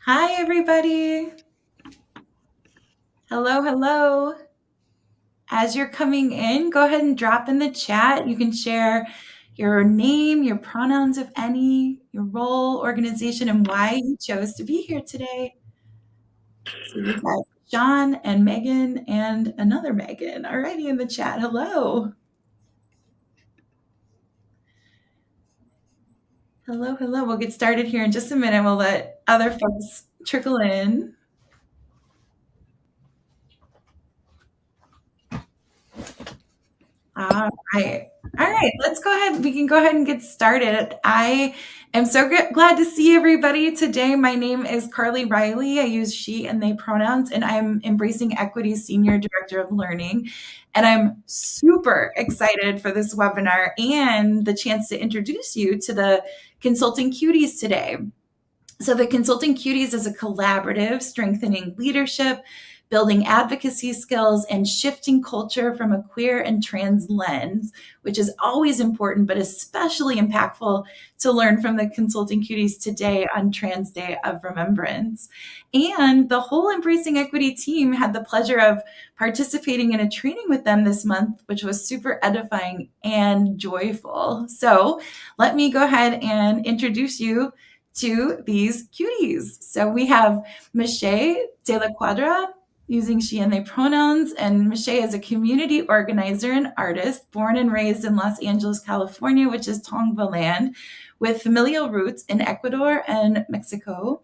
Hi, everybody. Hello, hello. As you're coming in, go ahead and drop in the chat. You can share your name, your pronouns, if any, your role, organization, and why you chose to be here today. So we've got John and Megan and another Megan already in the chat. Hello. Hello, hello. We'll get started here in just a minute. We'll let other folks trickle in. All right. All right. Let's go ahead. We can go ahead and get started. I am so glad to see everybody today. My name is Carly Riley. I use she and they pronouns, and I'm Embracing Equity Senior Director of Learning. And I'm super excited for this webinar and the chance to introduce you to the Consulting Cuties today. So, the Consulting Cuties is a collaborative strengthening leadership, building advocacy skills, and shifting culture from a queer and trans lens, which is always important, but especially impactful to learn from the Consulting Cuties today on Trans Day of Remembrance. And the whole Embracing Equity team had the pleasure of participating in a training with them this month, which was super edifying and joyful. So, let me go ahead and introduce you to these cuties. So we have Michelle de la Quadra using she and they pronouns, and Michelle is a community organizer and artist born and raised in Los Angeles, California, which is Tongva land, with familial roots in Ecuador and Mexico.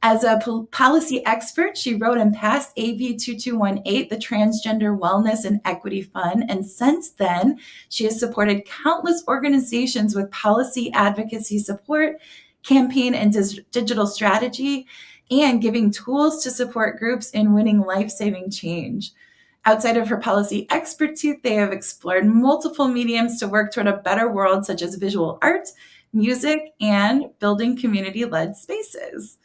As a policy expert, she wrote and passed AB 2218, the Transgender Wellness and Equity Fund. And since then, she has supported countless organizations with policy advocacy support, campaign and digital strategy, and giving tools to support groups in winning life-saving change. Outside of her policy expertise, they have explored multiple mediums to work toward a better world, such as visual art, music, and building community-led spaces.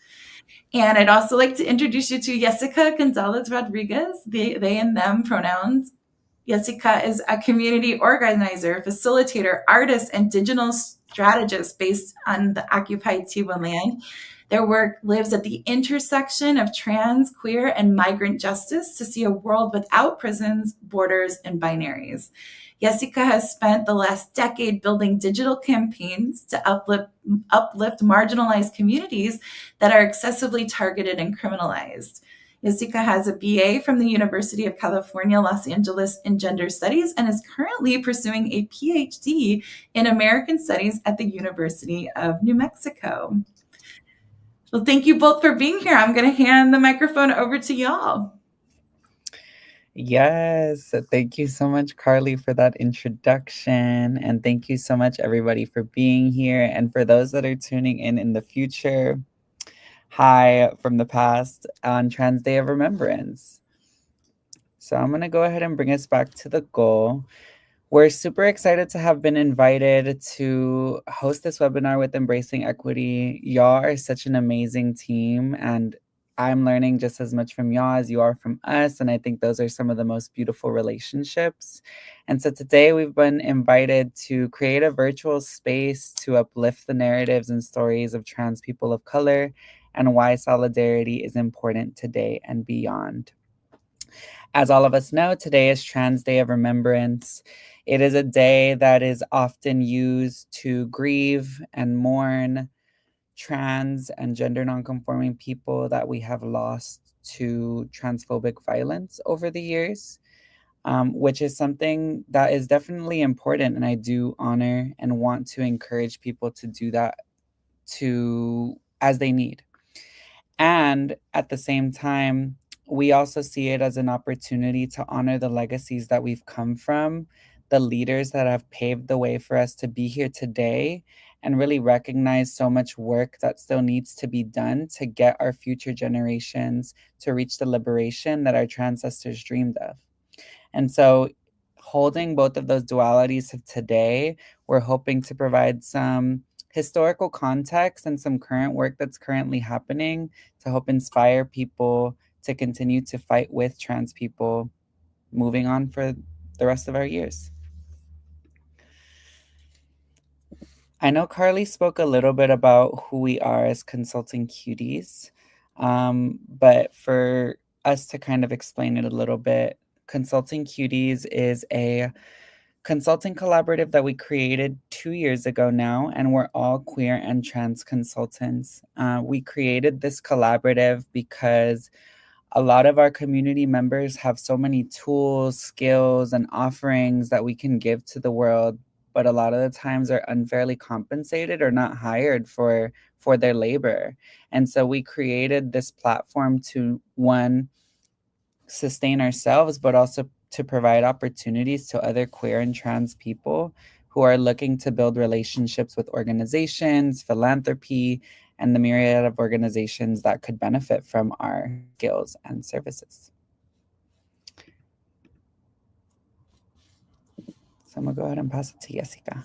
And I'd also like to introduce you to Jessica Gonzalez Rodriguez, they and them pronouns. Jessica is a community organizer, facilitator, artist, and digital strategist based on the occupied Tiwa land. Their work lives at the intersection of trans, queer, and migrant justice to see a world without prisons, borders, and binaries. Jessica has spent the last decade building digital campaigns to uplift marginalized communities that are excessively targeted and criminalized. Jessica has a BA from the University of California, Los Angeles in Gender Studies and is currently pursuing a PhD in American Studies at the University of New Mexico. Well, thank you both for being here. I'm going to hand the microphone over to y'all. Yes, thank you so much, Carly, for that introduction. And thank you so much, everybody, for being here. And for those that are tuning in the future, hi from the past on Trans Day of Remembrance. So I'm going to go ahead and bring us back to the goal. We're super excited to have been invited to host this webinar with Embracing Equity. Y'all are such an amazing team, and I'm learning just as much from y'all as you are from us. And I think those are some of the most beautiful relationships. And so today we've been invited to create a virtual space to uplift the narratives and stories of trans people of color and why solidarity is important today and beyond. As all of us know, today is Trans Day of Remembrance. It is a day that is often used to grieve and mourn trans and gender nonconforming people that we have lost to transphobic violence over the years, which is something that is definitely important. And I do honor and want to encourage people to do that as they need. And at the same time, we also see it as an opportunity to honor the legacies that we've come from, the leaders that have paved the way for us to be here today, and really recognize so much work that still needs to be done to get our future generations to reach the liberation that our ancestors dreamed of. And so, holding both of those dualities of today, we're hoping to provide some historical context and some current work that's currently happening to help inspire people to continue to fight with trans people moving on for the rest of our years. I know Carly spoke a little bit about who we are as Consulting Cuties. But for us to kind of explain it a little bit, Consulting Cuties is a consulting collaborative that we created 2 years ago now, and we're all queer and trans consultants. We created this collaborative because a lot of our community members have so many tools, skills, and offerings that we can give to the world, but a lot of the times are unfairly compensated or not hired for their labor. And so we created this platform to one, sustain ourselves, but also to provide opportunities to other queer and trans people who are looking to build relationships with organizations, philanthropy, and the myriad of organizations that could benefit from our skills and services. So I'm gonna go ahead and pass it to Jessica.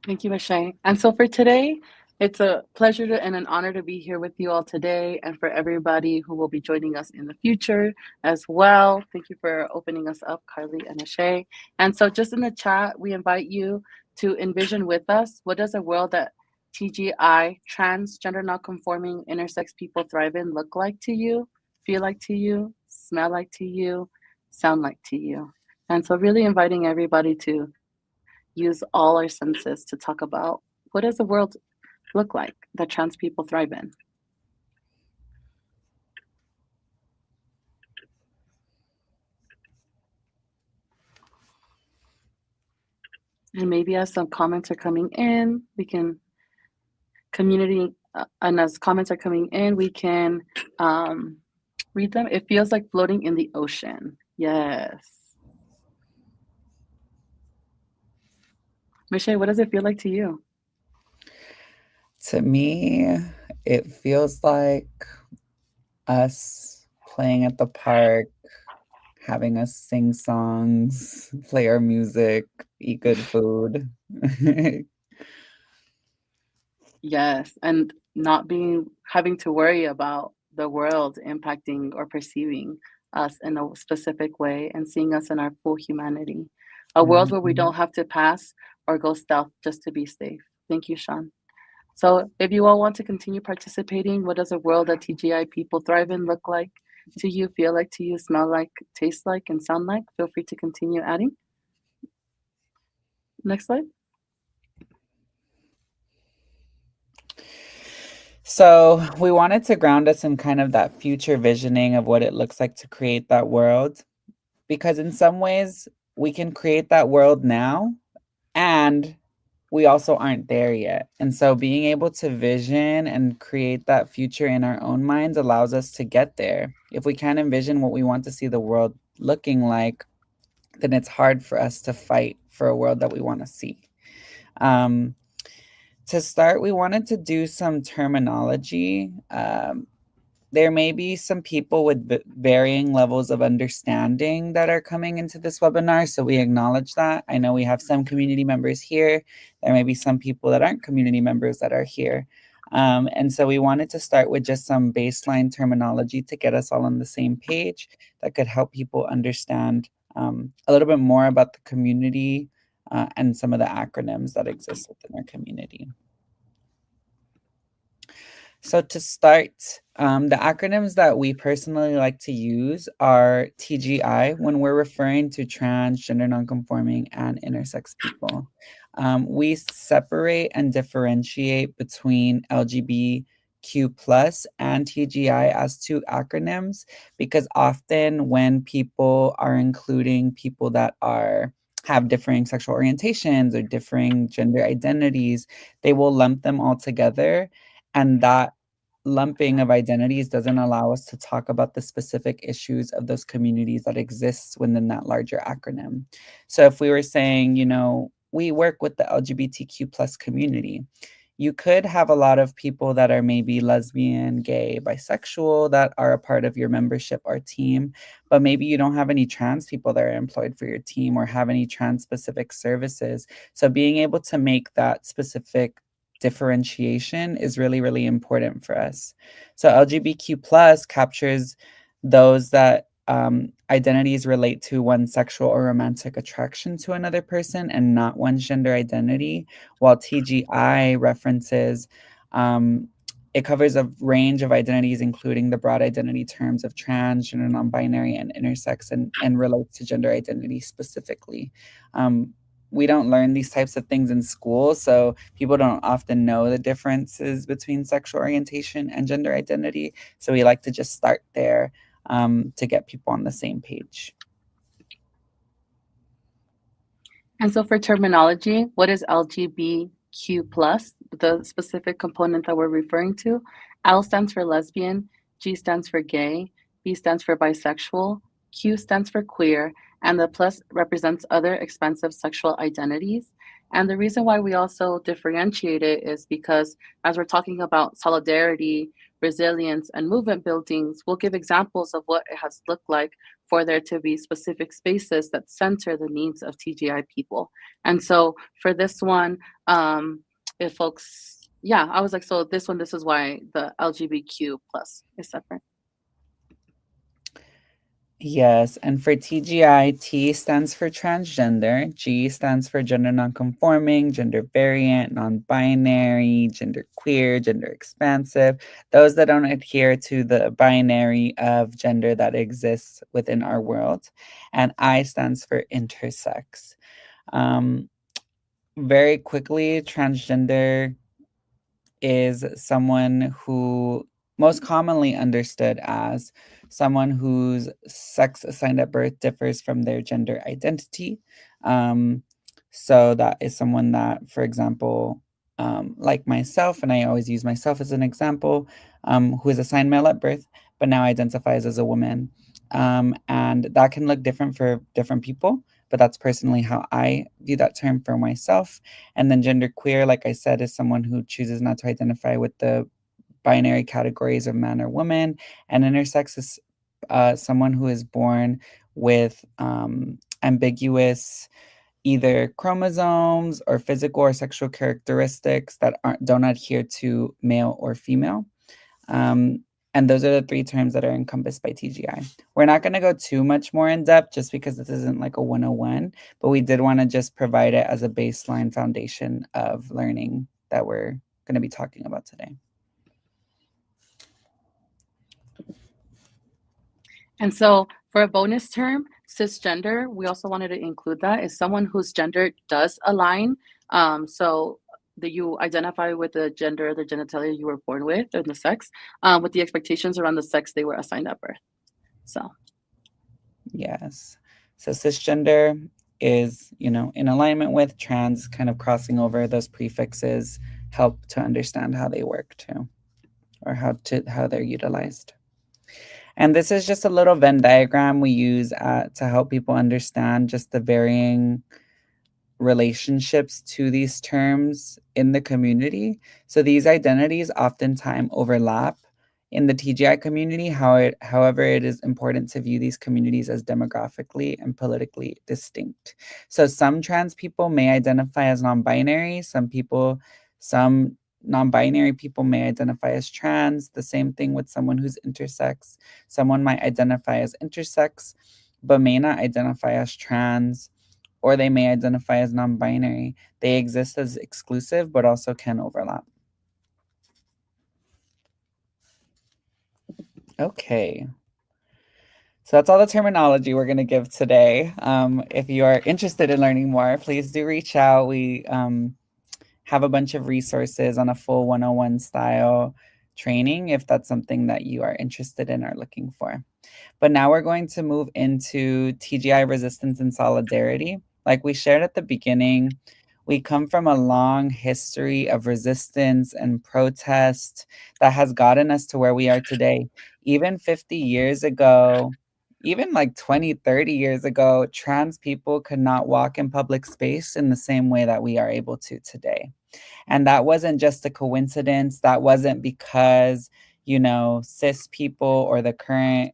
Thank you, Michelle. And so for today, it's a pleasure and an honor to be here with you all today, and for everybody who will be joining us in the future as well. Thank you for opening us up, Carly and Michelle. And so just in the chat, we invite you to envision with us, what does a world that TGI, transgender non-conforming intersex people thrive in, look like to you, feel like to you, smell like to you, sound like to you? And so really inviting everybody to use all our senses to talk about, what does the world look like that trans people thrive in? And maybe as some comments are coming in, we can community, and as comments are coming in, we can read them. It feels like floating in the ocean. Yes. Michelle, what does it feel like to you? To me, it feels like us playing at the park, having us sing songs, play our music, eat good food. Yes, and not being having to worry about the world impacting or perceiving us in a specific way and seeing us in our full humanity. A world where we Mhm. don't have to pass or go stealth just to be safe. Thank you, Sean. So if you all want to continue participating, what does a world that TGI people thrive in look like to you, feel like to you, smell like, taste like, and sound like? Feel free to continue adding. Next slide. So we wanted to ground us in kind of that future visioning of what it looks like to create that world, because in some ways we can create that world now, and we also aren't there yet. And so being able to vision and create that future in our own minds allows us to get there. If we can't envision what we want to see the world looking like, then it's hard for us to fight for a world that we want to see. Um, to start, we wanted to do some terminology. There may be some people with varying levels of understanding that are coming into this webinar, so we acknowledge that. I know we have some community members here. There may be some people that aren't community members that are here. And so we wanted to start with just some baseline terminology to get us all on the same page that could help people understand a little bit more about the community and some of the acronyms that exist within our community. So to start, the acronyms that we personally like to use are TGI when we're referring to trans, gender nonconforming, and intersex people. We separate and differentiate between LGBTQ plus and TGI as two acronyms because often when people are including people that are have differing sexual orientations or differing gender identities, they will lump them all together, and that lumping of identities doesn't allow us to talk about the specific issues of those communities that exists within that larger acronym. So if we were saying, you know, we work with the LGBTQ plus community, you could have a lot of people that are maybe lesbian, gay, bisexual that are a part of your membership or team, but maybe you don't have any trans people that are employed for your team or have any trans specific services. So being able to make that specific differentiation is really, really important for us. So LGBTQ plus captures those that identities relate to one sexual or romantic attraction to another person and not one's gender identity, while TGI references It covers a range of identities, including the broad identity terms of trans, gender non-binary, and intersex, and relates to gender identity specifically. We don't learn these types of things in school, so people don't often know the differences between sexual orientation and gender identity. So we like to just start there to get people on the same page. And so for terminology, what is LGBTQ plus, the specific component that we're referring to? L stands for lesbian, G stands for gay, B stands for bisexual, Q stands for queer, and the plus represents other expansive sexual identities. And the reason why we also differentiate it is because as we're talking about solidarity, resilience, and movement buildings, we'll give examples of what it has looked like for there to be specific spaces that center the needs of TGI people. And so for this one, if folks, yeah, I was like, so this one, this is why the LGBTQ plus is separate. Yes, and for TGI, T stands for transgender, G stands for gender nonconforming, gender variant, non-binary, gender queer, gender expansive, those that don't adhere to the binary of gender that exists within our world. And I stands for intersex. Very quickly, transgender is someone who most commonly understood as someone whose sex assigned at birth differs from their gender identity. So that is someone that, for example, like myself, and I always use myself as an example, who is assigned male at birth, but now identifies as a woman. And that can look different for different people, but that's personally how I view that term for myself. And then gender queer, like I said, is someone who chooses not to identify with the binary categories of man or woman. And intersex is someone who is born with ambiguous either chromosomes or physical or sexual characteristics that don't adhere to male or female. And those are the three terms that are encompassed by TGI. We're not going to go too much more in depth just because this isn't like a 101, but we did want to just provide it as a baseline foundation of learning that we're going to be talking about today. And so for a bonus term, cisgender, we also wanted to include that is someone whose gender does align. So that you identify with the gender, the genitalia you were born with, or the sex, with the expectations around the sex they were assigned at birth. So. Yes. So cisgender is, in alignment with. Trans, kind of crossing over those prefixes, help to understand how they work too, or how they're utilized. And this is just a little Venn diagram we use to help people understand just the varying relationships to these terms in the community. So these identities oftentimes overlap in the TGI community. However, it is important to view these communities as demographically and politically distinct. So some trans people may identify as non-binary. Some non-binary people may identify as trans. The same thing with someone who's intersex. Someone might identify as intersex, but may not identify as trans, or they may identify as non-binary. They exist as exclusive, but also can overlap. Okay. So that's all the terminology we're going to give today. If you are interested in learning more, please do reach out. We have a bunch of resources on a full 101 style training if that's something that you are interested in or looking for. But now we're going to move into TGI resistance and solidarity. Like we shared at the beginning, we come from a long history of resistance and protest that has gotten us to where we are today. Even 50 years ago, even like 20, 30 years ago, trans people could not walk in public space in the same way that we are able to today. And that wasn't just a coincidence. That wasn't because, cis people or the current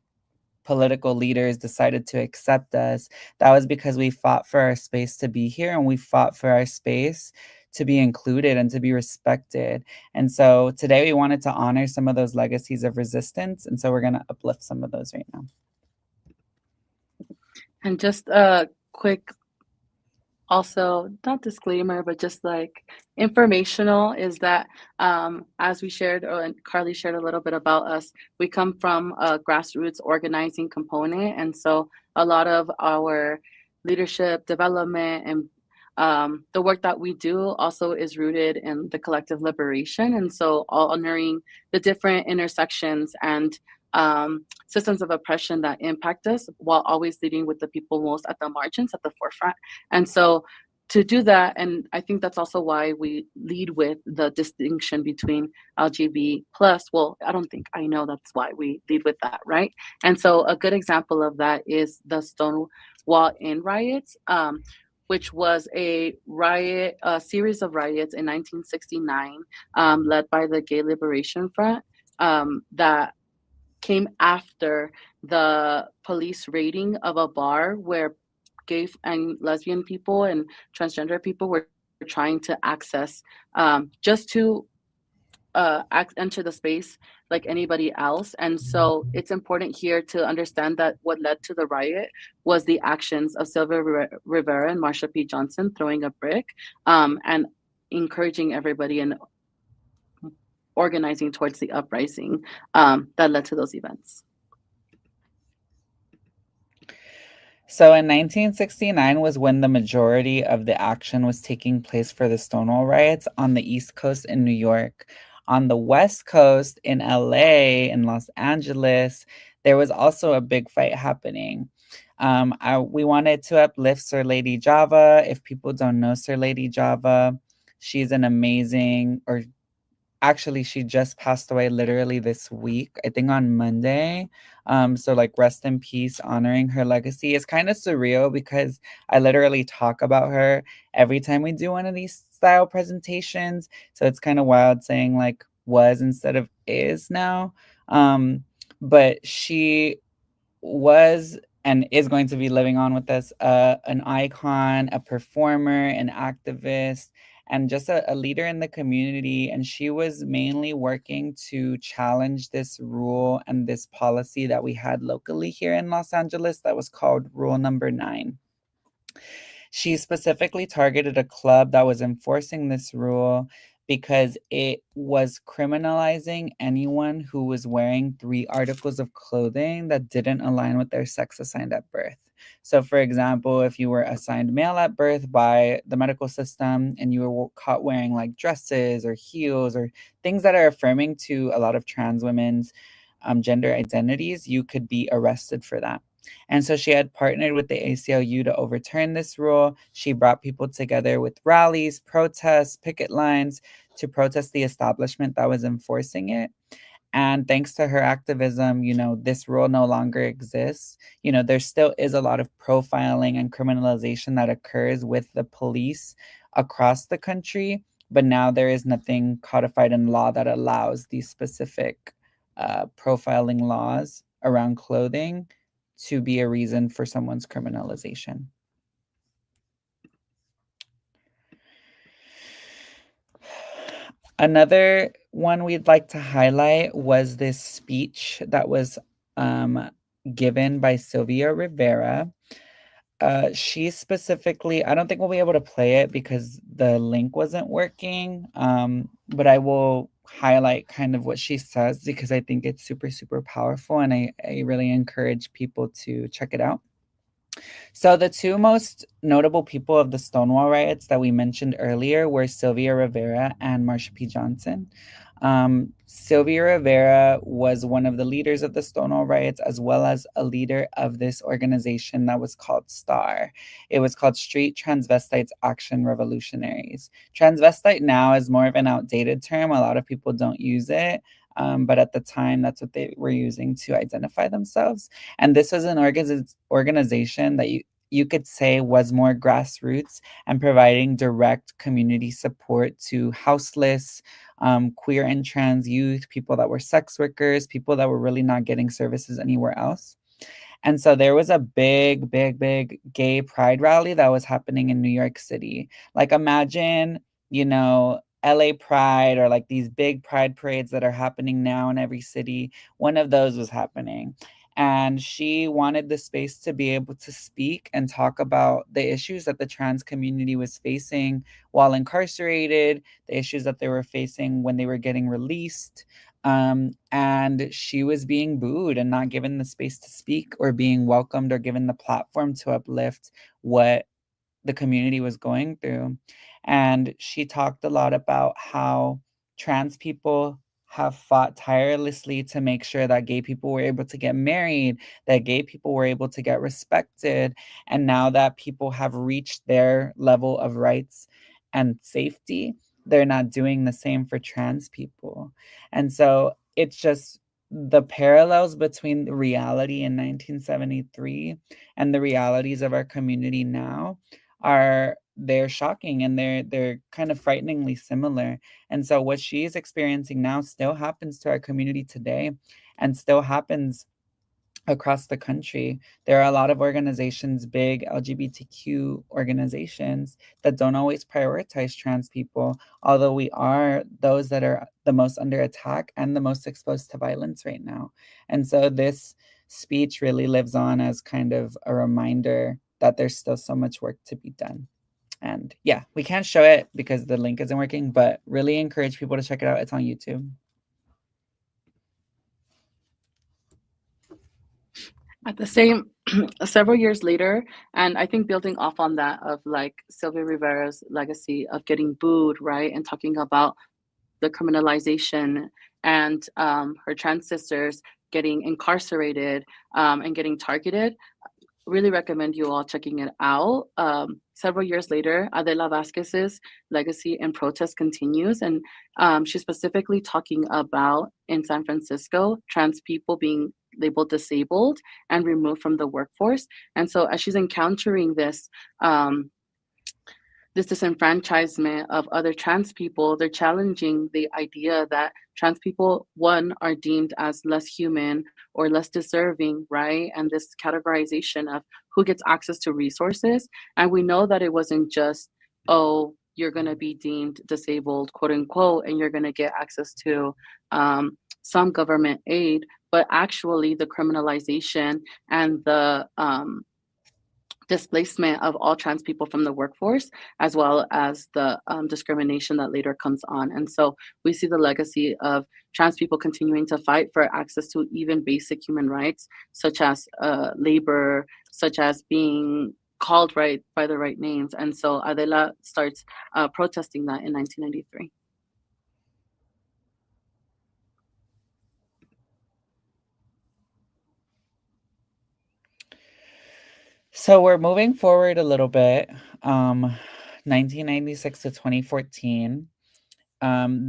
political leaders decided to accept us. That was because we fought for our space to be here, and we fought for our space to be included and to be respected. And so today we wanted to honor some of those legacies of resistance. And so we're going to uplift some of those right now. And just a quick also, not disclaimer, but just like informational, is that as we shared, or and Carly shared a little bit about us, we come from a grassroots organizing component. And so a lot of our leadership development and the work that we do also is rooted in the collective liberation. And so honoring the different intersections and systems of oppression that impact us, while always leading with the people most at the margins, at the forefront. And so to do that, and I think that's also why we lead with the distinction between LGBT plus. Well, I don't think, I know that's why we lead with that, right? And so a good example of that is the Stonewall Inn riots, which was a series of riots in 1969, led by the Gay Liberation Front, that came after the police raiding of a bar where gay and lesbian people and transgender people were trying to access, just to enter the space like anybody else. And so it's important here to understand that what led to the riot was the actions of Rivera and Marsha P. Johnson throwing a brick, and encouraging everybody and organizing towards the uprising that led to those events. So in 1969 was when the majority of the action was taking place for the Stonewall riots on the East Coast in New York. On the West Coast in LA, in Los Angeles, there was also a big fight happening. We wanted to uplift Sir Lady Java. If people don't know Sir Lady Java, she's an amazing, or actually she just passed away literally this week, I think on Monday. So like rest in peace, honoring her legacy. Is kind of surreal because I literally talk about her every time we do one of these style presentations. So it's kind of wild saying like was instead of is now. But she was and is going to be living on with us, an icon, a performer, an activist, and just a leader in the community. And she was mainly working to challenge this rule and this policy that we had locally here in Los Angeles that was called Rule Number 9. She specifically targeted a club that was enforcing this rule because it was criminalizing anyone who was wearing 3 articles of clothing that didn't align with their sex assigned at birth. So, for example, if you were assigned male at birth by the medical system and you were caught wearing like dresses or heels or things that are affirming to a lot of trans women's gender identities, you could be arrested for that. And so she had partnered with the ACLU to overturn this rule. She brought people together with rallies, protests, picket lines to protest the establishment that was enforcing it. And thanks to her activism, this rule no longer exists. There still is a lot of profiling and criminalization that occurs with the police across the country, but now there is nothing codified in law that allows these specific profiling laws around clothing to be a reason for someone's criminalization. Another one we'd like to highlight was this speech that was given by Sylvia Rivera. She specifically, I don't think we'll be able to play it because the link wasn't working, but I will highlight kind of what she says because I think it's super, super powerful, and I really encourage people to check it out. So the 2 most notable people of the Stonewall riots that we mentioned earlier were Sylvia Rivera and Marsha P. Johnson. Sylvia Rivera was one of the leaders of the Stonewall riots, as well as a leader of this organization that was called STAR. It was called Street Transvestites Action Revolutionaries. Transvestite now is more of an outdated term. A lot of people don't use it. But at the time, that's what they were using to identify themselves. And this was an organization that you could say was more grassroots and providing direct community support to houseless, queer and trans youth, people that were sex workers, people that were really not getting services anywhere else. And so there was a big, big, big gay pride rally that was happening in New York City. Like imagine, LA Pride or like these big pride parades that are happening now in every city. One of those was happening. And she wanted the space to be able to speak and talk about the issues that the trans community was facing while incarcerated, the issues that they were facing when they were getting released. And she was being booed and not given the space to speak or being welcomed or given the platform to uplift what the community was going through. And she talked a lot about how trans people have fought tirelessly to make sure that gay people were able to get married, that gay people were able to get respected. And now that people have reached their level of rights and safety, they're not doing the same for trans people. And so it's just the parallels between the reality in 1973 and the realities of our community now are they're shocking, and they're kind of frighteningly similar. And so what she is experiencing now still happens to our community today and still happens across the country. There are a lot of organizations, big LGBTQ organizations, that don't always prioritize trans people, although we are those that are the most under attack and the most exposed to violence right now. And so this speech really lives on as kind of a reminder that there's still so much work to be done. And yeah, we can't show it because the link isn't working, but really encourage people to check it out. It's on YouTube. At the same, several years later, and I think building off on that of like Sylvia Rivera's legacy of getting booed, right, and talking about the criminalization and her trans sisters getting incarcerated and getting targeted, really recommend you all checking it out. Several years later, Adela Vasquez's legacy and protest continues, and she's specifically talking about in San Francisco trans people being labeled disabled and removed from the workforce. And so, as she's encountering this disenfranchisement of other trans people, they're challenging the idea that trans people, one, are deemed as less human or less deserving, right? And this categorization of who gets access to resources. And we know that it wasn't just, oh, you're going to be deemed disabled, quote unquote, and you're going to get access to some government aid, but actually the criminalization and the displacement of all trans people from the workforce, as well as the discrimination that later comes on. And so we see the legacy of trans people continuing to fight for access to even basic human rights, such as labor, such as being called right by the right names. And so Adela starts protesting that in 1993. So we're moving forward a little bit. 1996 to 2014.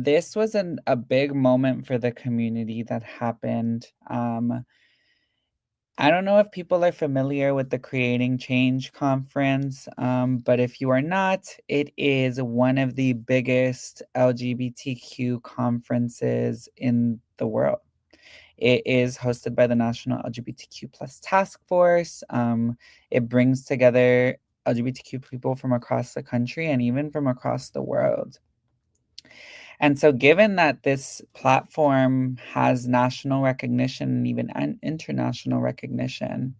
This was a big moment for the community that happened. I don't know if people are familiar with the Creating Change conference, but if you are not, it is one of the biggest LGBTQ conferences in the world. It is hosted by the National LGBTQ Plus Task Force. It brings together LGBTQ people from across the country and even from across the world. And so, given that this platform has national recognition and even international recognition,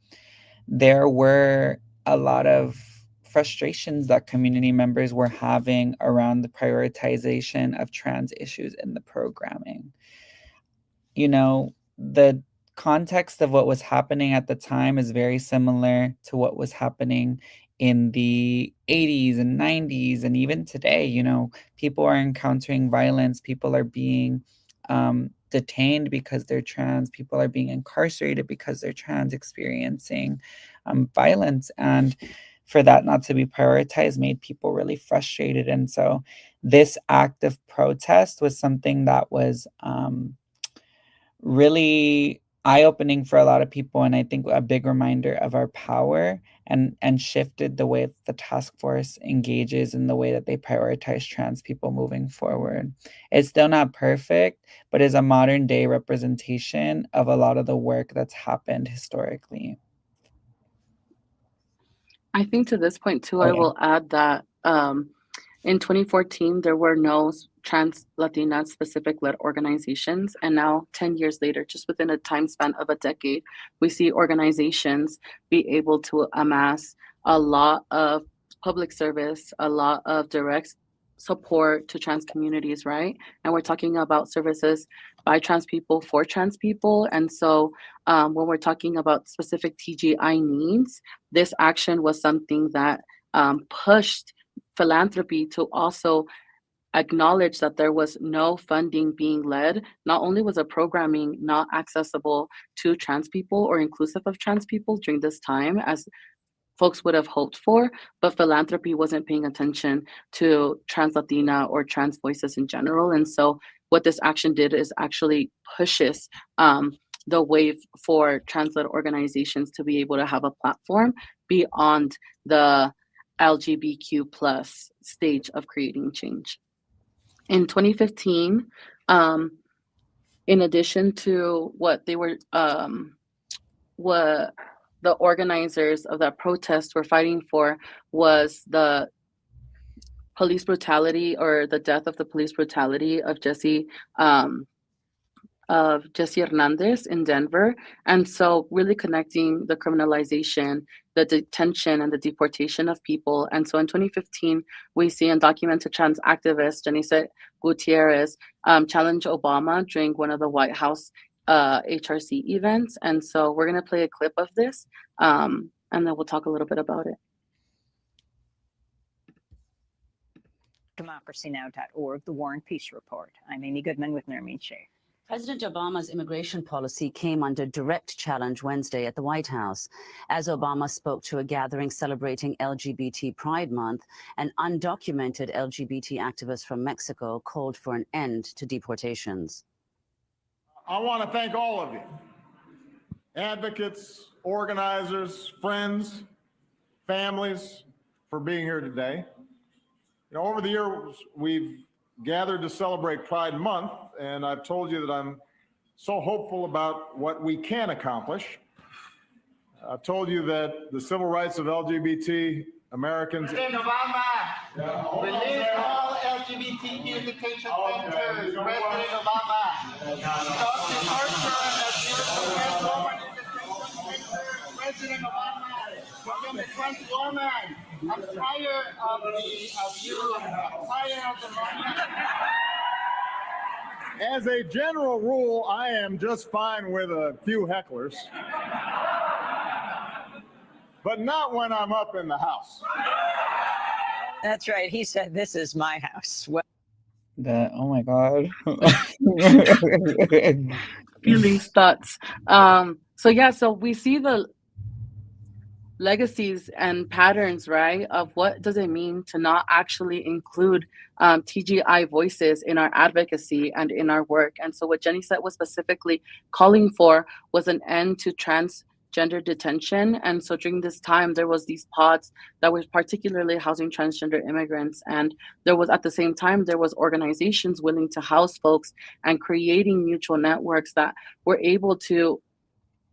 there were a lot of frustrations that community members were having around the prioritization of trans issues in the programming. You know, the context of what was happening at the time is very similar to what was happening in the 80s and 90s and even today. You know, people are encountering violence, people are being detained because they're trans, people are being incarcerated because they're trans, experiencing violence. And for that not to be prioritized made people really frustrated. And so this act of protest was something that was really eye-opening for a lot of people, and I think a big reminder of our power, and shifted the way the task force engages in the way that they prioritize trans people moving forward. It's still not perfect, but is a modern day representation of a lot of the work that's happened historically. I think to this point too, Oh I yeah. will add that In 2014, there were no trans Latina specific led organizations. And now, 10 years later, just within a time span of a decade, we see organizations be able to amass a lot of public service, a lot of direct support to trans communities, right? And we're talking about services by trans people for trans people. And so, when we're talking about specific TGI needs, this action was something that pushed philanthropy to also acknowledge that there was no funding being led. Not only was a programming not accessible to trans people or inclusive of trans people during this time as folks would have hoped for, but philanthropy wasn't paying attention to trans Latina or trans voices in general. And so what this action did is actually pushes the wave for trans-led organizations to be able to have a platform beyond the LGBTQ plus stage of creating change. In 2015, in addition to what they were, what the organizers of that protest were fighting for was the police brutality or the death of the police brutality of Jesse Hernandez in Denver. And so really connecting the criminalization, the detention and the deportation of people. And so in 2015, we see undocumented trans activist Janice Gutierrez challenge Obama during one of the White House HRC events. And so we're going to play a clip of this and then we'll talk a little bit about it. democracynow.org, the War and Peace Report. I'm Amy Goodman with Nermeen Sheikh. President Obama's immigration policy came under direct challenge Wednesday at the White House. As Obama spoke to a gathering celebrating LGBT Pride Month, an undocumented LGBT activist from Mexico called for an end to deportations. I want to thank all of you, advocates, organizers, friends, families, for being here today. You know, over the years, we've gathered to celebrate Pride Month, and I've told you that I'm so hopeful about what we can accomplish. I've told you that the civil rights of LGBT Americans. President Obama, release all LGBTQ detention centers. President Obama, stop the torture and abuse of trans women in detention centers. President Obama, become a trans woman. I'm tired of the abuse. I'm tired of the violence. As a general rule, I am just fine with a few hecklers, but not when I'm up in the House. That's right. He said, "This is my house." Well, Oh my God. Feelings, thoughts. So we see the legacies and patterns, right, of what does it mean to not actually include TGI voices in our advocacy and in our work. And so what Jenny said was specifically calling for was an end to transgender detention. And so during this time, there was these pods that were particularly housing transgender immigrants. And there was, at the same time, there was organizations willing to house folks and creating mutual networks that were able to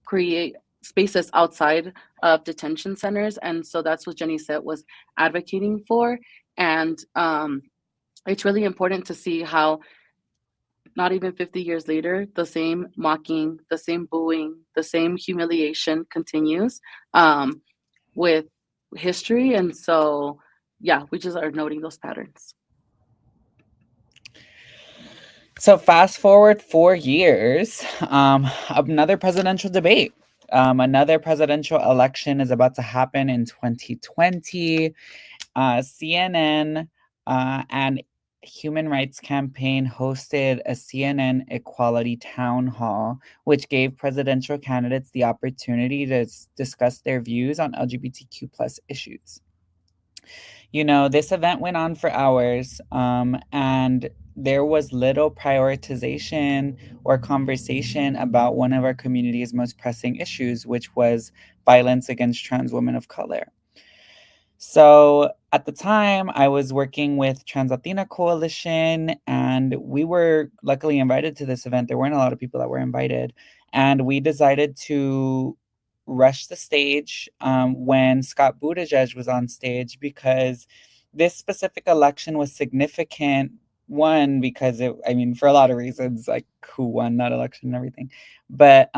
create spaces outside of detention centers. And so that's what Jenny said was advocating for. And it's really important to see how not even 50 years later, the same mocking, the same booing, the same humiliation continues with history. And so, yeah, we just are noting those patterns. So fast forward 4 years, another presidential debate. Another presidential election is about to happen in 2020. CNN and Human Rights Campaign hosted a CNN Equality Town Hall, which gave presidential candidates the opportunity to discuss their views on LGBTQ plus issues. You know, this event went on for hours, and there was little prioritization or conversation about one of our community's most pressing issues, which was violence against trans women of color. So at the time, I was working with Trans Latina Coalition, and we were luckily invited to this event. There weren't a lot of people that were invited, and we decided to rush the stage when Scott Buttigieg was on stage, because this specific election was significant. One, because for a lot of reasons, like who won that election and everything, but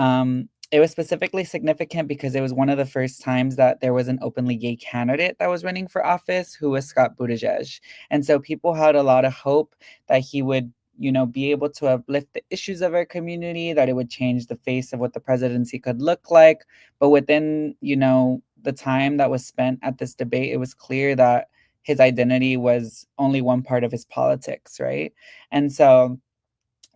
it was specifically significant because it was one of the first times that there was an openly gay candidate that was running for office, who was Scott Buttigieg. And so people had a lot of hope that he would, be able to uplift the issues of our community, that it would change the face of what the presidency could look like. But within, the time that was spent at this debate, it was clear that his identity was only one part of his politics, right? And so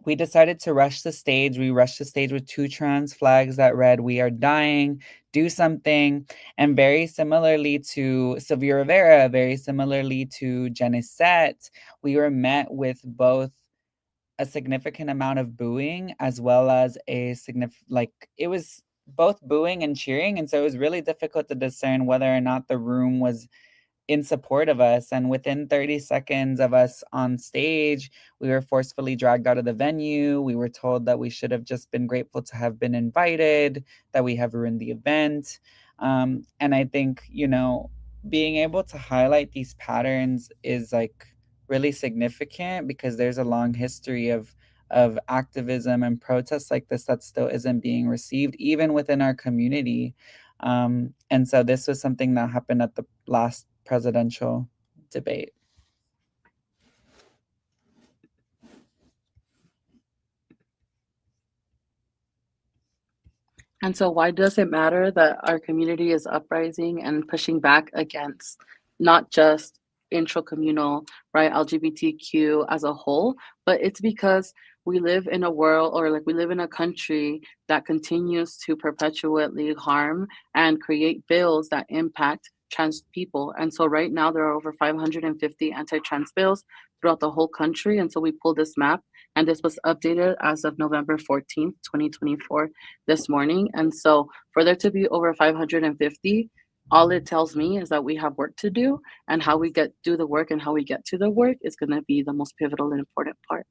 we decided to rush the stage. We rushed the stage with 2 trans flags that read, "We are dying, do something." And very similarly to Sylvia Rivera, very similarly to Genesette, we were met with both a significant amount of booing as well as a it was both booing and cheering. And so it was really difficult to discern whether or not the room was in support of us. And within 30 seconds of us on stage, we were forcefully dragged out of the venue. We were told that we should have just been grateful to have been invited, that we have ruined the event. And I think, being able to highlight these patterns is like really significant, because there's a long history of activism and protests like this that still isn't being received, even within our community. And so this was something that happened at the last presidential debate. And so, why does it matter that our community is uprising and pushing back against not just intracommunal, right, LGBTQ as a whole, but it's because we live in a world, or like we live in a country that continues to perpetually harm and create bills that impact trans people. And so, right now, there are over 550 anti trans bills throughout the whole country. And so, we pulled this map, and this was updated as of November 14th, 2024, this morning. And so for there to be over 550, all it tells me is that we have work to do, and how we do the work and how we get to the work is going to be the most pivotal and important part.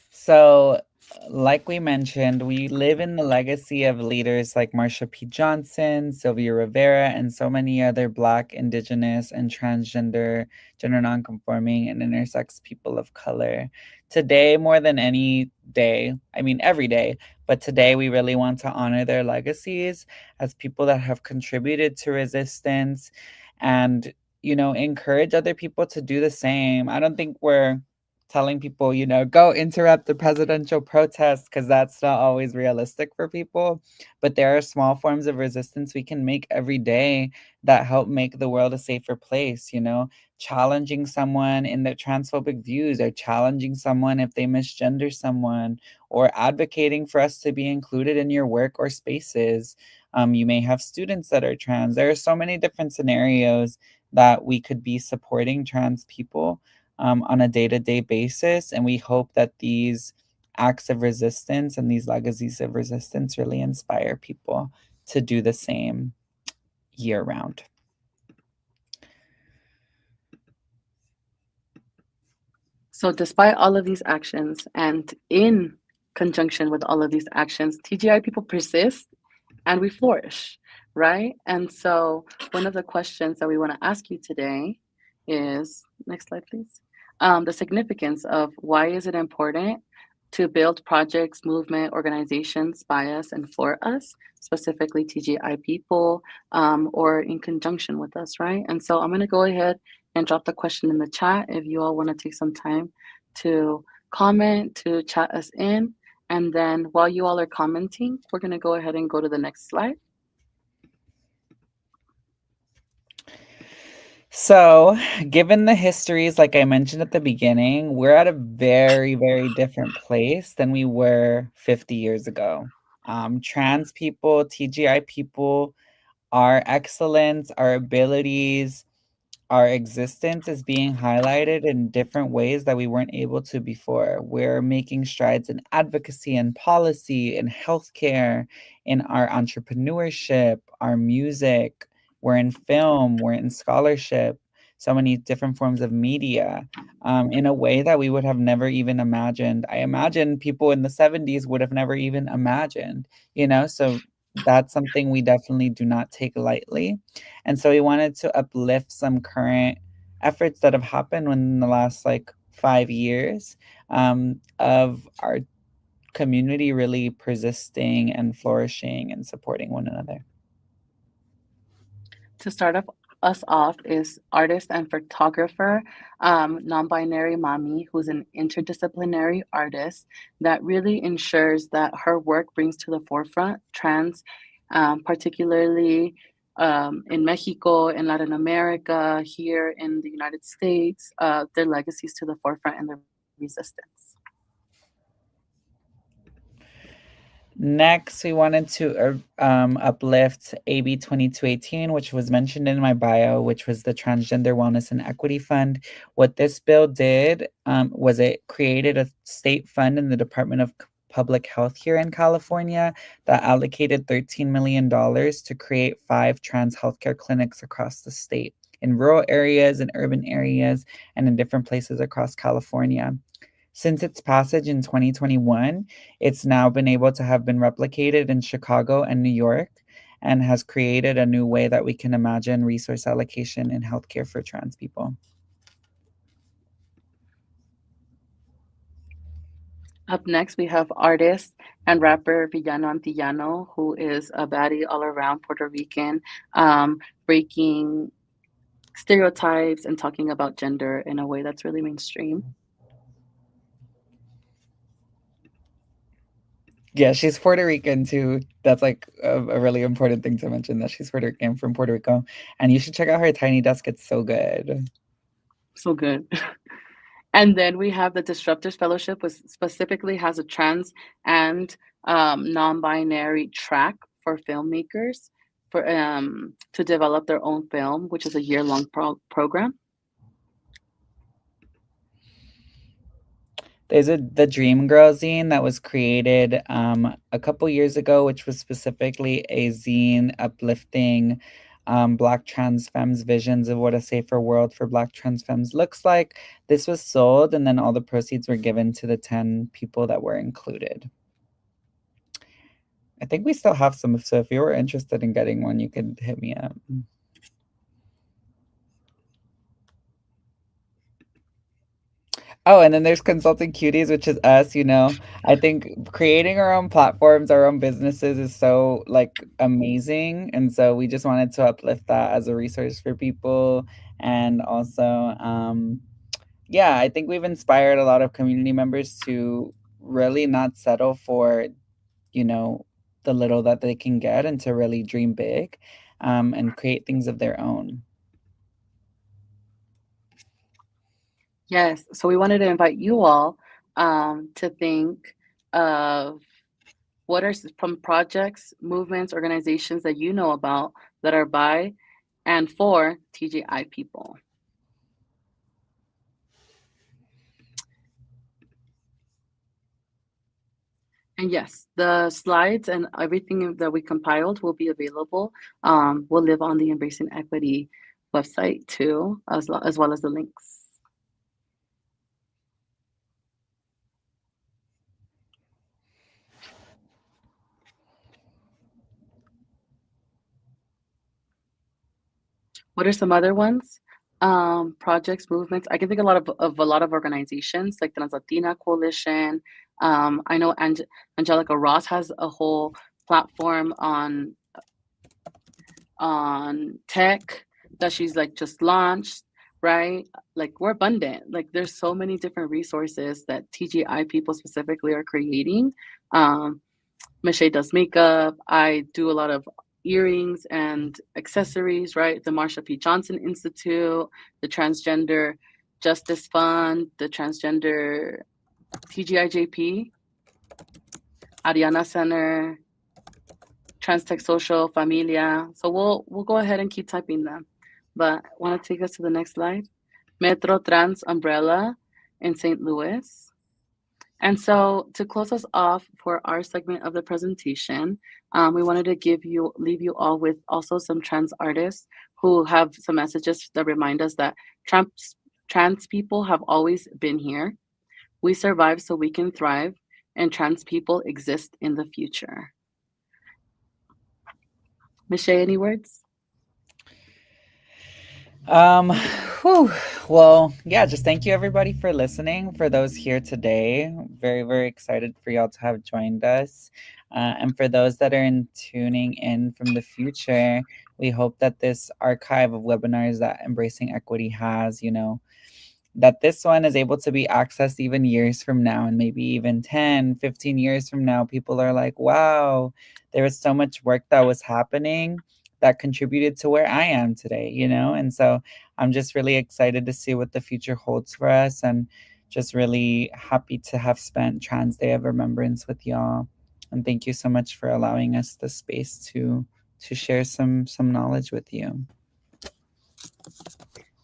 So, like we mentioned, we live in the legacy of leaders like Marsha P. Johnson, Sylvia Rivera, and so many other Black, Indigenous, and transgender, gender nonconforming, and intersex people of color. Today, more than any day, every day, but today we really want to honor their legacies as people that have contributed to resistance, and, encourage other people to do the same. I don't think we're telling people, go interrupt the presidential protest, because that's not always realistic for people. But there are small forms of resistance we can make every day that help make the world a safer place, challenging someone in their transphobic views, or challenging someone if they misgender someone, or advocating for us to be included in your work or spaces. You may have students that are trans. There are so many different scenarios that we could be supporting trans people on a day-to-day basis. And we hope that these acts of resistance and these legacies of resistance really inspire people to do the same year-round. So despite all of these actions, and in conjunction with all of these actions, TGI people persist and we flourish, right? And so one of the questions that we want to ask you today is, next slide, please. The significance of why is it important to build projects, movement, organizations by us and for us, specifically TGI people, or in conjunction with us, right? And so I'm going to go ahead and drop the question in the chat if you all want to take some time to comment, to chat us in. And then while you all are commenting, we're going to go ahead and go to the next slide. So, given the histories, like I mentioned at the beginning, we're at a very, very different place than we were 50 years ago. Trans people, TGI people, our excellence, our abilities, our existence is being highlighted in different ways that we weren't able to before. We're making strides in advocacy and policy, in healthcare, in our entrepreneurship, our music. We're in film, we're in scholarship, so many different forms of media, in a way that we would have never even imagined. I imagine people in the 70s would have never even imagined, So that's something we definitely do not take lightly. And so we wanted to uplift some current efforts that have happened within the last like 5 years, of our community really persisting and flourishing and supporting one another. To start us off is artist and photographer, non-binary Mami, who's an interdisciplinary artist that really ensures that her work brings to the forefront trans, particularly in Mexico, in Latin America, here in the United States, their legacies to the forefront and their resistance. Next, we wanted to uplift AB 2218, which was mentioned in my bio, which was the Transgender Wellness and Equity Fund. What this bill did was it created a state fund in the Department of Public Health here in California that allocated $13 million to create 5 trans healthcare clinics across the state, in rural areas, in urban areas, and in different places across California. Since its passage in 2021, it's now been able to have been replicated in Chicago and New York, and has created a new way that we can imagine resource allocation in healthcare for trans people. Up next, we have artist and rapper Villano Antillano, who is a baddie all around Puerto Rican, breaking stereotypes and talking about gender in a way that's really mainstream. Yeah, she's Puerto Rican too. That's like a really important thing to mention, that she's Puerto Rican, from Puerto Rico. And you should check out her Tiny Desk. It's so good. So good. And then we have the Disruptors Fellowship, which specifically has a trans and non-binary track for filmmakers for to develop their own film, which is a year-long program. There's the Dream Girl zine that was created a couple years ago, which was specifically a zine uplifting Black trans femmes' visions of what a safer world for Black trans femmes looks like. This was sold, and then all the proceeds were given to the 10 people that were included. I think we still have some, so if you were interested in getting one, you could hit me up. Oh, and then there's Consulting Cuties, which is us, you know. I think creating our own platforms, our own businesses is so like amazing. And so we just wanted to uplift that as a resource for people. And also, yeah, I think we've inspired a lot of community members to really not settle for, you know, the little that they can get, and to really dream big, and create things of their own. Yes, so we wanted to invite you all to think of what are some projects, movements, organizations that you know about that are by and for TGI people. And yes, the slides and everything that we compiled will be available. Will live on the Embracing Equity website too, as well as the links. What are some other ones? Projects, movements. I can think a lot of a lot of organizations like the Latina Coalition. I know Angelica Ross has a whole platform on tech that she's like just launched, right? Like we're abundant. Like there's so many different resources that TGI people specifically are creating. Michelle does makeup. I do a lot of earrings and accessories, right? The Marsha P. Johnson Institute, the Transgender Justice Fund, the Transgender TGIJP, Ariana Center, Trans Tech Social, Familia. So we'll go ahead and keep typing them. But want to take us to the next slide? Metro Trans Umbrella in St. Louis. And so to close us off for our segment of the presentation, we wanted to leave you all with also some trans artists who have some messages that remind us that trans people have always been here. We survive so we can thrive, and trans people exist in the future. Michelle, any words? Um, whew. Well, yeah, just thank you everybody for listening. For those here today, very, very excited for y'all to have joined us. And for those that are tuning in from the future, we hope that this archive of webinars that Embracing Equity has, that this one is able to be accessed even years from now, and maybe even 10, 15 years from now, people are like, wow, there was so much work that was happening that contributed to where I am today. And so I'm just really excited to see what the future holds for us, and just really happy to have spent Trans Day of Remembrance with y'all. And thank you so much for allowing us the space to share some knowledge with you.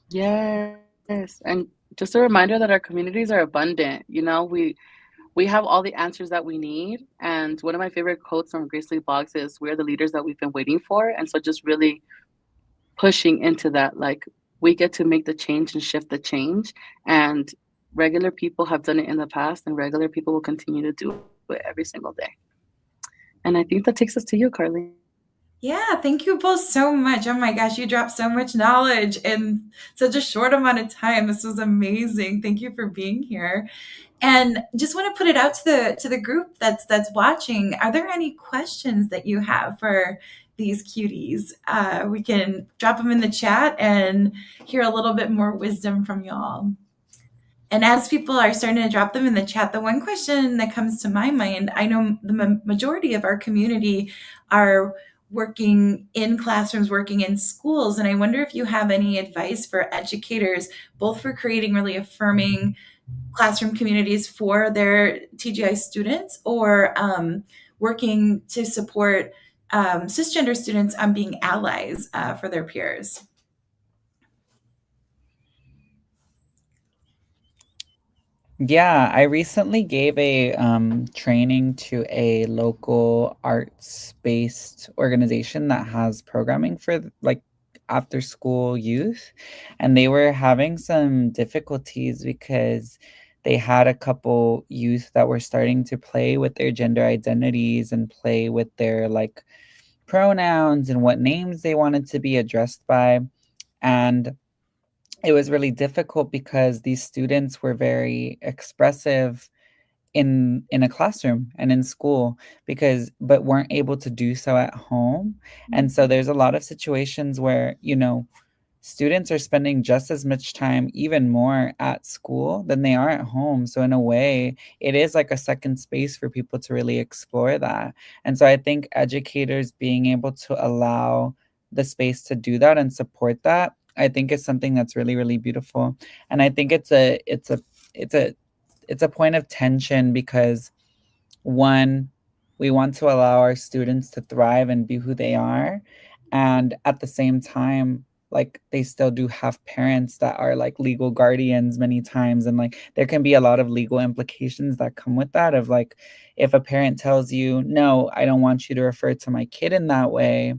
Yes, and just a reminder that our communities are abundant. We have all the answers that we need. And one of my favorite quotes from Grace Lee Boggs is, "We're the leaders that we've been waiting for." And so just really pushing into that, like, we get to make the change and shift the change. And regular people have done it in the past, and regular people will continue to do it every single day. And I think that takes us to you, Carly. Yeah, thank you both so much. Oh my gosh, you dropped so much knowledge in such a short amount of time. This was amazing. Thank you for being here. And just want to put it out to the group that's watching. Are there any questions that you have for these cuties? We can drop them in the chat and hear a little bit more wisdom from y'all. And as people are starting to drop them in the chat, the one question that comes to my mind, I know the majority of our community are working in classrooms, working in schools. And I wonder if you have any advice for educators, both for creating really affirming classroom communities for their TGI students, or working to support cisgender students on being allies for their peers. Yeah, I recently gave a training to a local arts-based organization that has programming for like after school youth, and they were having some difficulties because they had a couple youth that were starting to play with their gender identities and play with their like pronouns and what names they wanted to be addressed by. And it was really difficult because these students were very expressive in a classroom and in school, but weren't able to do so at home. And so there's a lot of situations where students are spending just as much time, even more, at school than they are at home. So in a way, it is like a second space for people to really explore that. And so I think educators being able to allow the space to do that and support that, I think is something that's really, really beautiful. And I think it's a point of tension because, one, we want to allow our students to thrive and be who they are, and at the same time, like, they still do have parents that are like legal guardians many times, and like there can be a lot of legal implications that come with that, of like, if a parent tells you, no, I don't want you to refer to my kid in that way,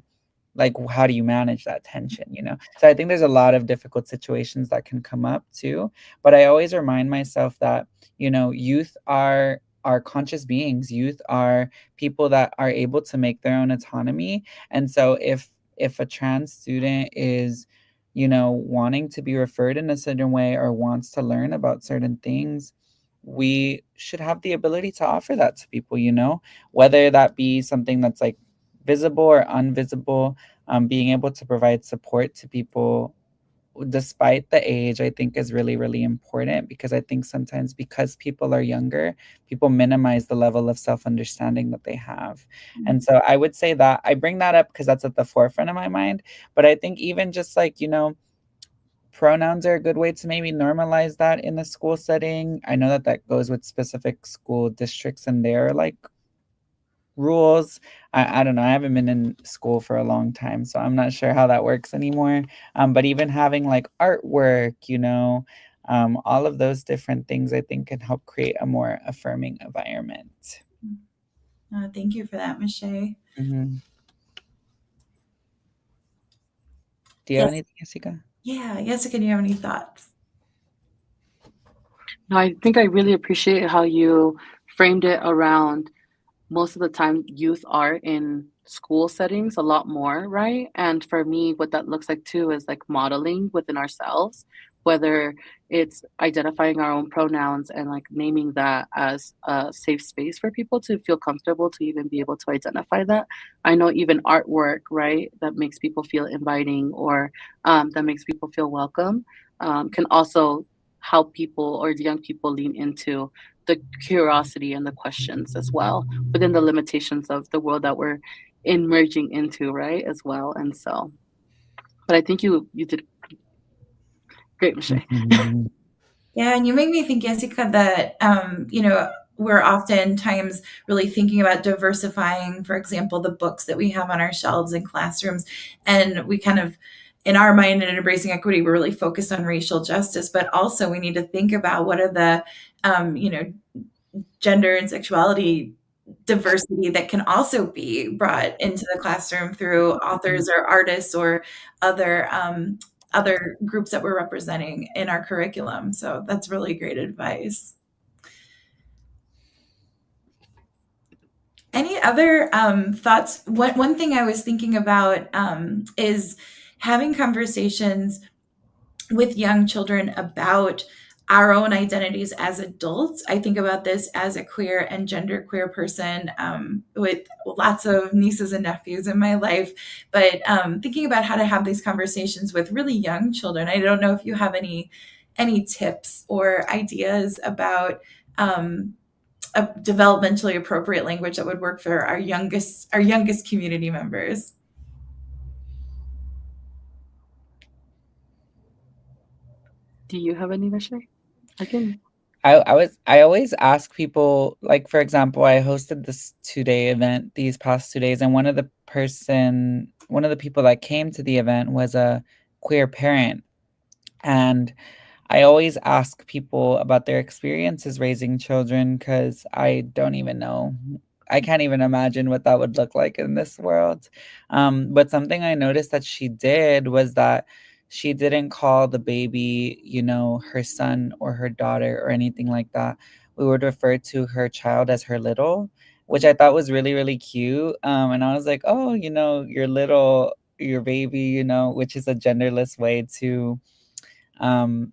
like, how do you manage that tension? So I think there's a lot of difficult situations that can come up too, but I always remind myself that youth are conscious beings. Youth are people that are able to make their own autonomy. And so if a trans student is wanting to be referred in a certain way or wants to learn about certain things, we should have the ability to offer that to people, whether that be something that's like visible or invisible. Being able to provide support to people despite the age, I think, is really, really important, because I think sometimes, because people are younger, people minimize the level of self-understanding that they have. And so I would say that I bring that up because that's at the forefront of my mind. But I think even just like, pronouns are a good way to maybe normalize that in the school setting. I know that that goes with specific school districts and their like rules. I don't know. I haven't been in school for a long time, so I'm not sure how that works anymore. But even having like artwork, all of those different things, I think, can help create a more affirming environment. Thank you for that, Michelle. Mm-hmm. Do you have anything, Jessica? Yeah, Jessica, do you have any thoughts? No, I think I really appreciate how you framed it around, most of the time youth are in school settings a lot more, right? And for me, what that looks like too is like modeling within ourselves, whether it's identifying our own pronouns and like naming that as a safe space for people to feel comfortable to even be able to identify that. I know even artwork, right, that makes people feel inviting or that makes people feel welcome can also help people or the young people lean into the curiosity and the questions as well within the limitations of the world that we're merging into, right, as well. And so, but I think you did great, Michelle. Mhm. Yeah, and you make me think, Jessica, that we're oftentimes really thinking about diversifying, for example, the books that we have on our shelves in classrooms, and we kind of, in our mind, and in embracing equity, we're really focused on racial justice, but also we need to think about what are the gender and sexuality diversity that can also be brought into the classroom through authors or artists or other groups that we're representing in our curriculum. So that's really great advice. Any other thoughts? One thing I was thinking about is having conversations with young children about our own identities as adults. I think about this as a queer and genderqueer person with lots of nieces and nephews in my life, but thinking about how to have these conversations with really young children. I don't know if you have any tips or ideas about a developmentally appropriate language that would work for our youngest community members. Do you have any, Michelle? I can. I always ask people, like, for example, I hosted this 2-day event these past 2 days, and one of the people that came to the event was a queer parent. And I always ask people about their experiences raising children because I don't even know. I can't even imagine what that would look like in this world. But something I noticed that she did was that she didn't call the baby, her son or her daughter or anything like that. We would refer to her child as her little, which I thought was really, really cute. And I was like, oh, your little, your baby, which is a genderless way to um,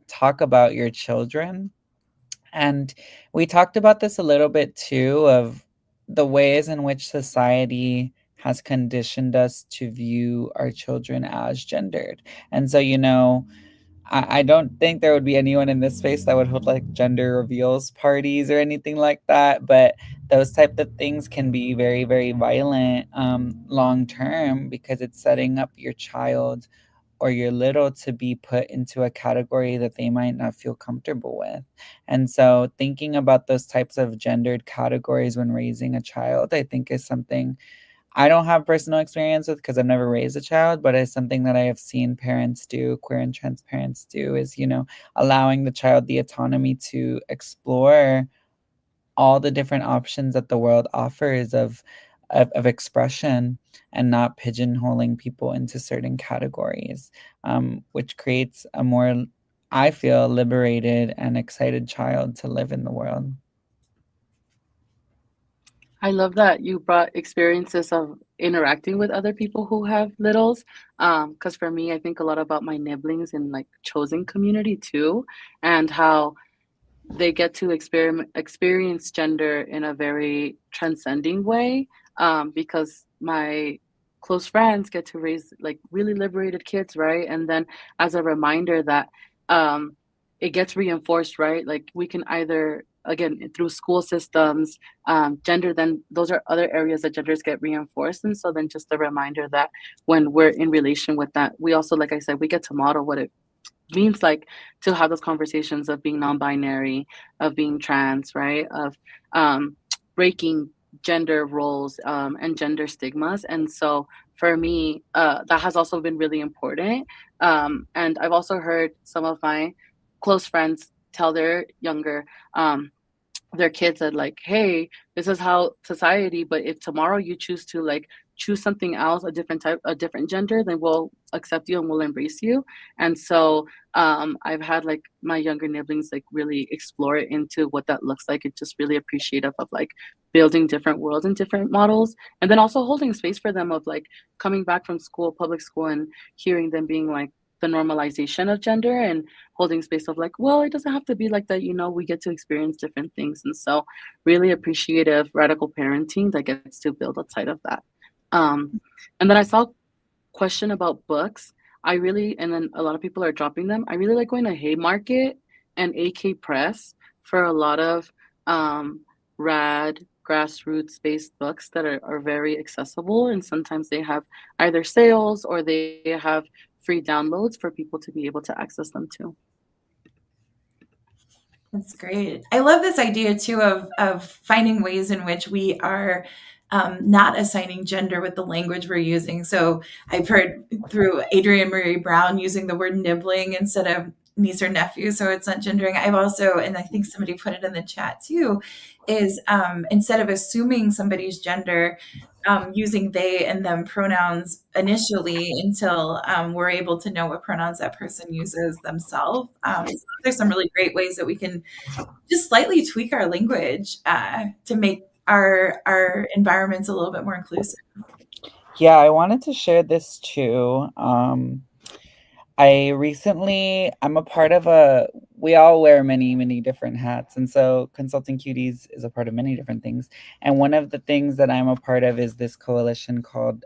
talk about your children. And we talked about this a little bit too of the ways in which society has conditioned us to view our children as gendered. And so, I don't think there would be anyone in this space that would hold like gender reveals parties or anything like that. But those type of things can be very, very violent long term because it's setting up your child or your little to be put into a category that they might not feel comfortable with. And so thinking about those types of gendered categories when raising a child, I think is something I don't have personal experience with because I've never raised a child, but it's something that I have seen parents do, queer and trans parents do, is, allowing the child the autonomy to explore all the different options that the world offers of expression and not pigeonholing people into certain categories, which creates a more, I feel, liberated and excited child to live in the world. I love that you brought experiences of interacting with other people who have littles. Because for me, I think a lot about my nibblings in like chosen community too, and how they get to experience gender in a very transcending way. Because my close friends get to raise like really liberated kids, right? And then as a reminder that um, it gets reinforced, right? Like we can either again through school systems gender, then those are other areas that genders get reinforced. And so then just a reminder that when we're in relation with that, we also, like I said, we get to model what it means like to have those conversations of being non-binary, of being trans, right, of breaking gender roles and gender stigmas. And so for me that has also been really important. And I've also heard some of my close friends tell their kids that like, hey, this is how society, but if tomorrow you choose to like choose something else, a different gender, then we'll accept you and we'll embrace you. And so I've had like my younger nibblings like really explore it into what that looks like. It's just really appreciative of like building different worlds and different models, and then also holding space for them of like coming back from school, public school, and hearing them being like the normalization of gender, and holding space of like, well, it doesn't have to be like that, we get to experience different things. And so really appreciative radical parenting that gets to build outside of that. um and then I saw question about books. And then a lot of people are dropping them. I really like going to Haymarket and AK Press for a lot of rad grassroots based books that are very accessible. And sometimes they have either sales or they have free downloads for people to be able to access them too. That's great. I love this idea too of finding ways in which we are not assigning gender with the language we're using. So I've heard through Adrienne Marie Brown using the word nibbling instead of niece or nephew, so it's not gendering. I've also, and I think somebody put it in the chat too, is instead of assuming somebody's gender, using they and them pronouns initially until we're able to know what pronouns that person uses themselves. So there's some really great ways that we can just slightly tweak our language to make our environments a little bit more inclusive. Yeah, I wanted to share this too. I'm a part of we all wear many, many different hats. And so Consulting Cuties is a part of many different things. And one of the things that I'm a part of is this coalition called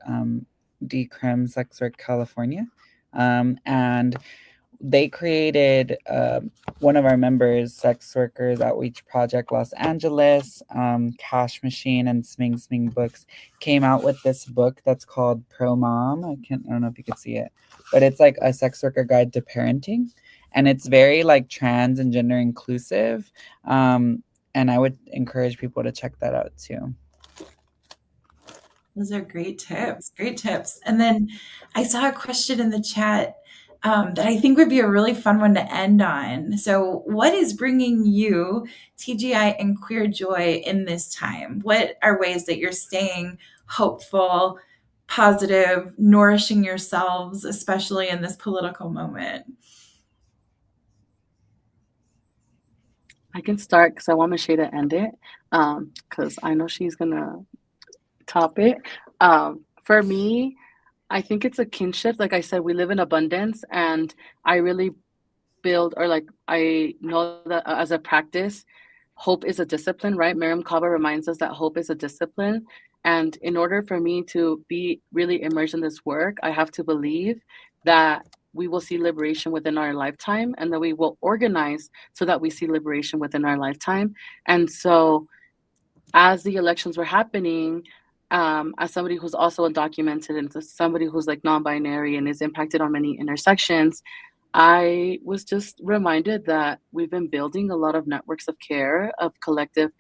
Decrim Sex Work California. And they created one of our members, Sex Workers Outreach Project Los Angeles, Cash Machine, and Sming Sming Books came out with this book that's called Pro Mom. I don't know if you could see it, but it's like a sex worker guide to parenting, and it's very like trans and gender inclusive. And I would encourage people to check that out too. Those are great tips. Great tips. And then I saw a question in the chat that I think would be a really fun one to end on. So, what is bringing you TGI and queer joy in this time? What are ways that you're staying hopeful, positive, nourishing yourselves, especially in this political moment? I can start because I want Michelle to end it, because I know she's gonna top it. For me, I think it's a kinship. Like I said, we live in abundance, and I really I know that as a practice, hope is a discipline, right? Miriam Kaba reminds us that hope is a discipline. And in order for me to be really immersed in this work, I have to believe that we will see liberation within our lifetime, and that we will organize so that we see liberation within our lifetime. And so as the elections were happening, as somebody who's also undocumented and somebody who's like non-binary and is impacted on many intersections, I was just reminded that we've been building a lot of networks of care, of collective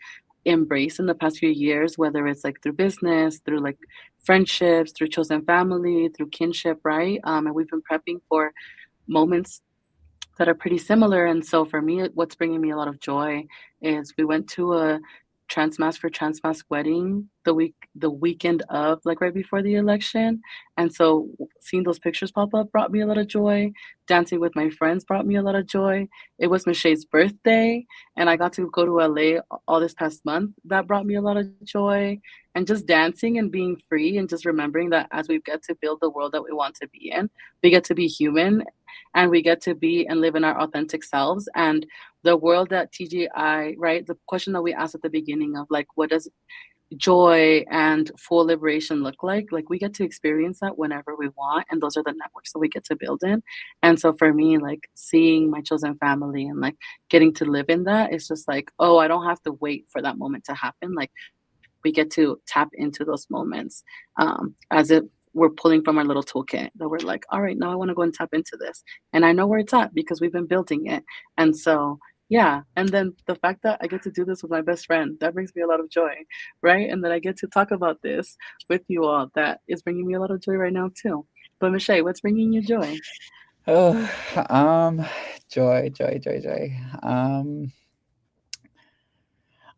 embrace in the past few years, whether it's like through business, through like friendships, through chosen family, through kinship, right? And we've been prepping for moments that are pretty similar. And so for me, what's bringing me a lot of joy is we went to a trans mask wedding the weekend of, like, right before the election. And so seeing those pictures pop up brought me a lot of joy. Dancing with my friends brought me a lot of joy. It was Michelle's birthday, and I got to go to LA all this past month. That brought me a lot of joy. And just dancing and being free, and just remembering that as we get to build the world that we want to be in, we get to be human, and we get to be and live in our authentic selves. And the world that TGI, right? The question that we asked at the beginning of like, what does joy and full liberation look like? Like, we get to experience that whenever we want. And those are the networks that we get to build in. And so for me, like seeing my chosen family and like getting to live in that, it's just like, oh, I don't have to wait for that moment to happen. Like, we get to tap into those moments, as if we're pulling from our little toolkit that we're like, all right, now I want to go and tap into this. And I know where it's at because we've been building it. And so, yeah. And then the fact that I get to do this with my best friend, that brings me a lot of joy, right? And that I get to talk about this with you all, that is bringing me a lot of joy right now too. But Michelle, what's bringing you joy? Oh, joy, joy, joy, joy.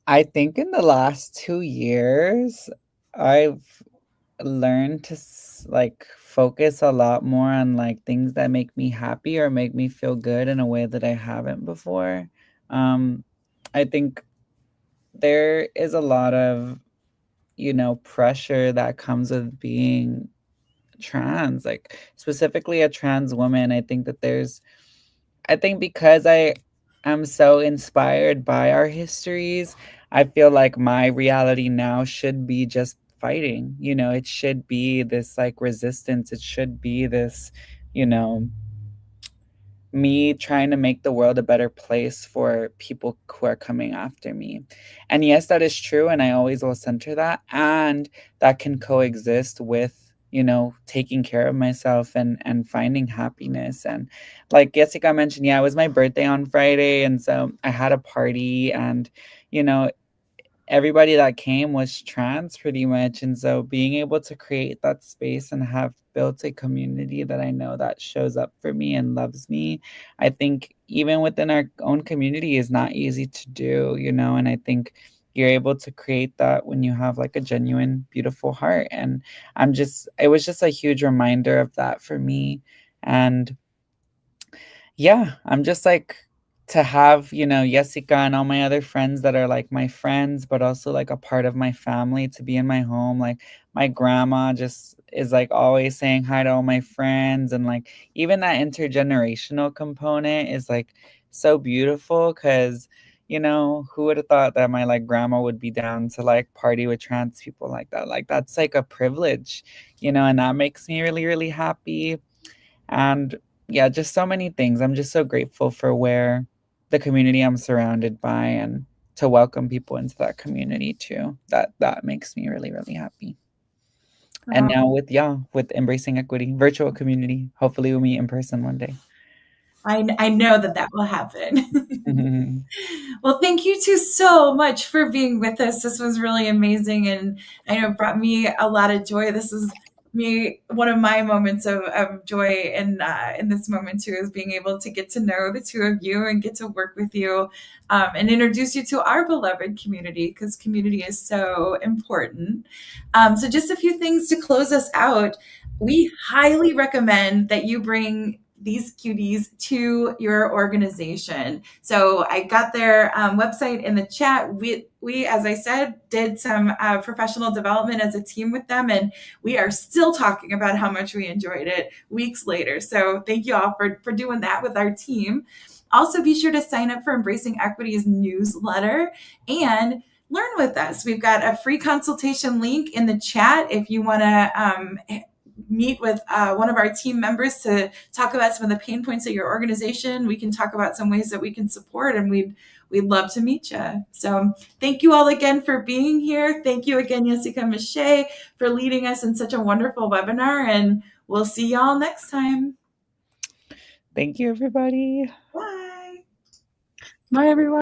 I think in the last 2 years, I've learned to like focus a lot more on like things that make me happy or make me feel good in a way that I haven't before. I think there is a lot of, pressure that comes with being trans, like specifically a trans woman. I think because I am so inspired by our histories, I feel like my reality now should be just fighting. It should be this like resistance. It should be this, you know, me trying to make the world a better place for people who are coming after me. And yes, that is true. And I always will center that. And that can coexist with, taking care of myself and finding happiness. And like Jessica mentioned, yeah, it was my birthday on Friday. And so I had a party and, you know, everybody that came was trans pretty much. And so being able to create that space and have built a community that I know that shows up for me and loves me, I think even within our own community is not easy to do, and I think you're able to create that when you have like a genuine beautiful heart. And it was just a huge reminder of that for me. And yeah, I'm just like to have, Jessica and all my other friends that are like my friends, but also like a part of my family to be in my home. Like my grandma just is like always saying hi to all my friends. And like even that intergenerational component is like so beautiful because, who would have thought that my like grandma would be down to like party with trans people like that? Like that's like a privilege, and that makes me really, really happy. And yeah, just so many things. I'm just so grateful for where the community I'm surrounded by and to welcome people into that community too. That makes me really, really happy. And now with Embracing Equity, virtual community, hopefully we'll meet in person one day. I know that will happen. Well, thank you two so much for being with us. This was really amazing, and I know it brought me a lot of joy. This is one of my moments of joy in this moment too, is being able to get to know the two of you and get to work with you and introduce you to our beloved community, because community is so important. So just a few things to close us out. We highly recommend that you bring these cuties to your organization. So I got their website in the chat. We, as I said, did some professional development as a team with them, and we are still talking about how much we enjoyed it weeks later. So thank you all for doing that with our team. Also, be sure to sign up for Embracing Equity's newsletter and learn with us. We've got a free consultation link in the chat if you want to meet with one of our team members to talk about some of the pain points of your organization. We can talk about some ways that we can support, and we'd love to meet you. So thank you all again for being here. Thank you again, Jessica Miche, for leading us in such a wonderful webinar, and we'll see y'all next time. Thank you, everybody. Bye. Bye, everyone.